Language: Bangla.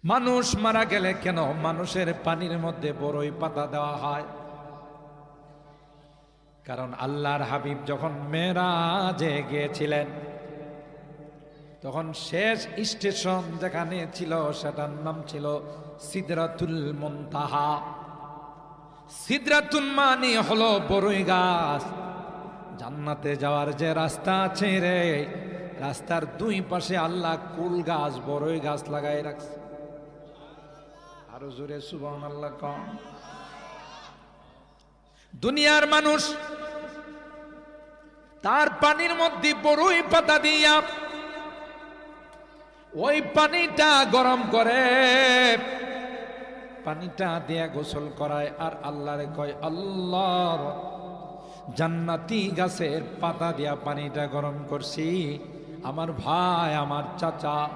মানুষ মারা গেলে কেন মানুষের পানির মধ্যে বড়ই পাতা দেওয়া হয়? কারণ আল্লাহর হাবিব যখন মেরাজে গিয়েছিলেন তখন শেষ স্টেশন যেখানে ছিল সেটার নাম ছিল সিদরাতুল মুনতাহা। সিদরাতুল মানে হলো বড়ই গাছ। জান্নাতে যাওয়ার যে রাস্তা আছে রে, রাস্তার দুই পাশে আল্লাহ কুল গাছ বড়ই গাছ লাগাই রাখছে। আরো জোরে সুবহানাল্লাহ কম। দুনিয়ার মানুষ তার পানির মধ্যে বড়ই পাতা দিয়া ওই পানিটা গরম করে পানিটা দিয়া গোসল করায়, আর আল্লাহরে কয় আল্লাহর জান্নাতি গাছের পাতা দিয়া পানিটা গরম করছি, আমার ভাই আমার চাচা